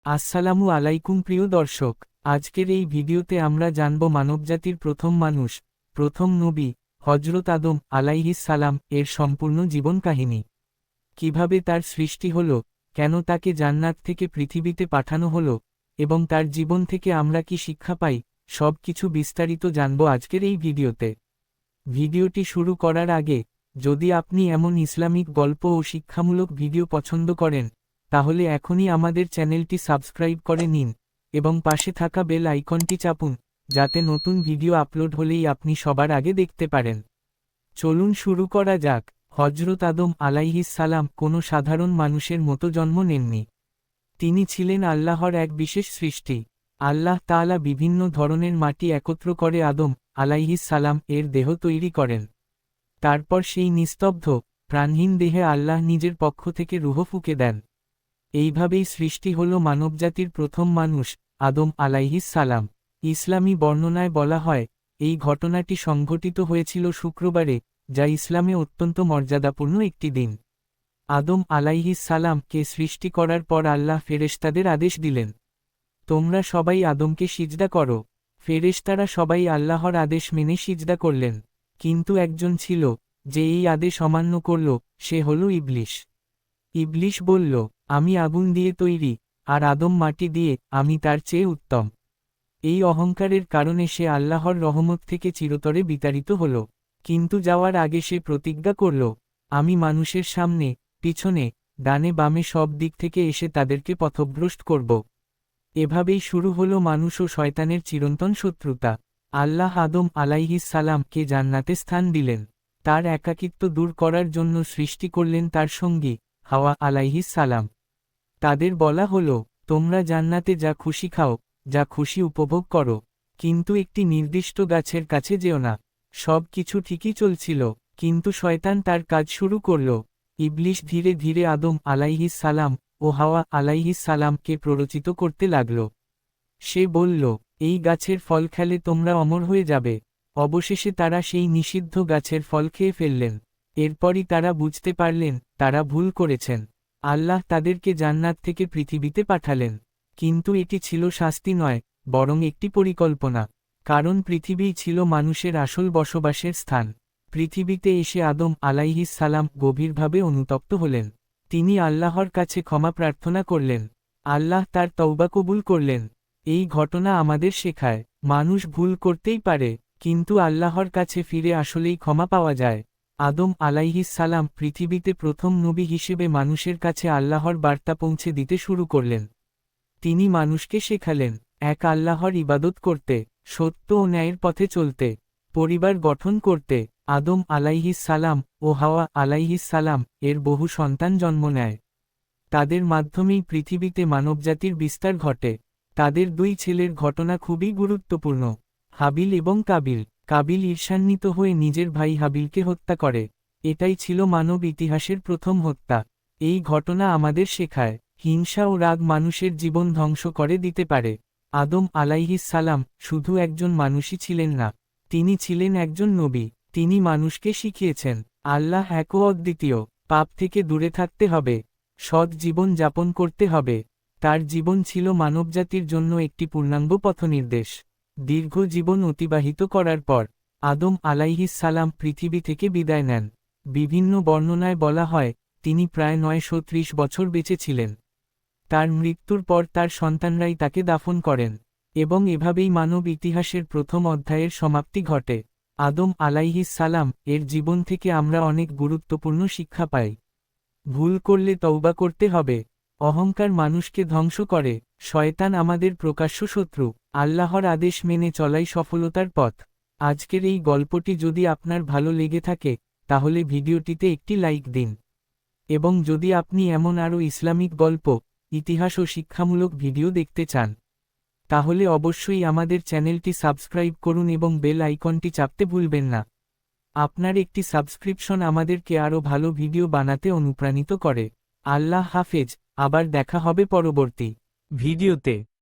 আসসালামু আলাইকুম প্রিয় দর্শক, আজকের এই ভিডিওতে আমরা জানব মানবজাতির প্রথম মানুষ, প্রথম নবী, হজরত আদম আলাইহিস সালাম এর সম্পূর্ণ জীবন কাহিনী। কিভাবে তার সৃষ্টি হলো, কেন তাকে জান্নাত থেকে পৃথিবীতে পাঠানো হলো, এবং তার জীবন থেকে আমরা কি শিক্ষা পাই, সব কিছু বিস্তারিত জানব আজকের এই ভিডিওতে। ভিডিওটি শুরু করার আগে, যদি আপনি এমন ইসলামিক গল্প ও শিক্ষামূলক ভিডিও পছন্দ করেন, তাহলে এখনই আমাদের চ্যানেলটি সাবস্ক্রাইব করে নিন এবং পাশে থাকা বেল আইকনটি চাপুন, যাতে নতুন ভিডিও আপলোড হলেই আপনি সবার আগে দেখতে পারেন। চলুন শুরু করা যাক। হজরত আদম আলাইহিস সালাম কোনো সাধারণ মানুষের মতো জন্ম নেননি। তিনি ছিলেন আল্লাহর এক বিশেষ সৃষ্টি। আল্লাহ তাআলা বিভিন্ন ধরনের মাটি একত্র করে আদম আলাইহিস সালাম এর দেহ তৈরি করেন। তারপর সেই নিস্তব্ধ, প্রাণহীন দেহে আল্লাহ নিজের পক্ষ থেকে রূহ ফুঁকে দেন। এইভাবেই সৃষ্টি হল মানবজাতির প্রথম মানুষ, আদম আলাইহিস সালাম। ইসলামী বর্ণনায় বলা হয়, এই ঘটনাটি সংঘটিত হয়েছিল শুক্রবারে, যা ইসলামে অত্যন্ত মর্যাদাপূর্ণ একটি দিন। আদম আলাইহিস সালামকে সৃষ্টি করার পর আল্লাহ ফেরেশতাদের আদেশ দিলেন, তোমরা সবাই আদমকে সিজদা করো। ফেরেশতারা সবাই আল্লাহর আদেশ মেনে সিজদা করলেন, কিন্তু একজন ছিল, যে এই আদেশ অমান্য করল, সে হল ইবলিশ। ইবলিশ বলল, আমি আগুন দিয়ে তৈরি, আর আদম মাটি দিয়ে, আমি তার চেয়ে উত্তম। এই অহংকারের কারণে সে আল্লাহর রহমত থেকে চিরতরে বিতাড়িত হল। কিন্তু যাওয়ার আগে সে প্রতিজ্ঞা করল, আমি মানুষের সামনে, পিছনে, ডানে বামে সব দিক থেকে এসে তাদেরকে পথভ্রষ্ট করব। এভাবেই শুরু হলো মানুষ ও শয়তানের চিরন্তন শত্রুতা। আল্লাহ আদম আলাইহিস সালামকে জান্নাতে স্থান দিলেন। তার একাকিত্ব দূর করার জন্য সৃষ্টি করলেন তার সঙ্গী, হাওয়া আলাইহিস সালাম। তাদের বলা হলো, তোমরা জান্নাতে যা খুশি খাও, যা খুশি উপভোগ করো, কিন্তু একটি নির্দিষ্ট গাছের কাছে যেও না। সব কিছু ঠিকই চলছিল, কিন্তু শয়তান তার কাজ শুরু করল। ইবলিশ ধীরে ধীরে আদম আলাইহিস সালাম ও হাওয়া আলাইহিস সালামকে প্ররোচিত করতে লাগল। সে বলল, এই গাছের ফল খেলে তোমরা অমর হয়ে যাবে। অবশেষে তারা সেই নিষিদ্ধ গাছের ফল খেয়ে ফেললেন। এরপরই তারা বুঝতে পারলেন, তারা ভুল করেছেন। আল্লাহ তাদেরকে জান্নাত থেকে পৃথিবীতে পাঠালেন। কিন্তু এটি ছিল শাস্তি নয়, বরং একটি পরিকল্পনা। কারণ পৃথিবীই ছিল মানুষের আসল বসবাসের স্থান। পৃথিবীতে এসে আদম আলাইহিস সালাম গভীরভাবে অনুতপ্ত হলেন। তিনি আল্লাহর কাছে ক্ষমা প্রার্থনা করলেন। আল্লাহ তার তওবা কবুল করলেন। এই ঘটনা আমাদের শেখায়, মানুষ ভুল করতেই পারে, কিন্তু আল্লাহর কাছে ফিরে আসলেই ক্ষমা পাওয়া যায়। আদম আলাইহিস সালাম পৃথিবীতে প্রথম নবী হিসেবে মানুষের কাছে আল্লাহর বার্তা পৌঁছে দিতে শুরু করলেন। তিনি মানুষকে শেখালেন, এক আল্লাহর ইবাদত করতে, সত্য ও ন্যায়ের পথে চলতে, পরিবার গঠন করতে। আদম আলাইহিস সালাম ও হাওয়া আলাইহিস সালাম এর বহু সন্তান জন্ম নেয়। তাদের মাধ্যমেই পৃথিবীতে মানবজাতির বিস্তার ঘটে। তাদের দুই ছেলের ঘটনা খুবই গুরুত্বপূর্ণ, হাবিল এবং কাবিল। কাবিল ঈর্ষান্বিত হয়ে নিজের ভাই হাবিলকে হত্যা করে। এটাই ছিল মানব ইতিহাসের প্রথম হত্যা। এই ঘটনা আমাদের শেখায়, হিংসা ও রাগ মানুষের জীবন ধ্বংস করে দিতে পারে। আদম আলাইহিস সালাম শুধু একজন মানুষই ছিলেন না, তিনি ছিলেন একজন নবী। তিনি মানুষকে শিখিয়েছেন, আল্লাহ এক ও অদ্বিতীয়, পাপ থেকে দূরে থাকতে হবে, সৎ জীবন যাপন করতে হবে। তার জীবন ছিল মানবজাতির জন্য একটি পূর্ণাঙ্গ পথনির্দেশ। দীর্ঘ জীবন অতিবাহিত করার পর আদম আলাইহিস সালাম পৃথিবী থেকে বিদায় নেন। বিভিন্ন বর্ণনায় বলা হয়, তিনি প্রায় 930 বছর বেঁচে ছিলেন। তার মৃত্যুর পর তার সন্তানরাই তাকে দাফন করেন, এবং এভাবেই মানব ইতিহাসের প্রথম অধ্যায়ের সমাপ্তি ঘটে। আদম আলাইহিস সালাম এর জীবন থেকে আমরা অনেক গুরুত্বপূর্ণ শিক্ষা পাই। ভুল করলে তওবা করতে হবে। অহংকার মানুষকে ধ্বংস করে। শয়তান আমাদের প্রকাশ্য শত্রু। আল্লাহর আদেশ মেনে চলাই সফলতার পথ। আজকের এই গল্পটি যদি আপনার ভালো লেগে থাকে, তাহলে ভিডিওটিতে একটি লাইক দিন। এবং যদি আপনি এমন আরও ইসলামিক গল্প, ইতিহাস ও শিক্ষামূলক ভিডিও দেখতে চান, তাহলে অবশ্যই আমাদের চ্যানেলটি সাবস্ক্রাইব করুন এবং বেল আইকনটি চাপতে ভুলবেন না। আপনার একটি সাবস্ক্রিপশন আমাদেরকে আরও ভালো ভিডিও বানাতে অনুপ্রাণিত করে। আল্লাহ হাফেজ, আবার দেখা হবে পরবর্তী ভিডিওতে।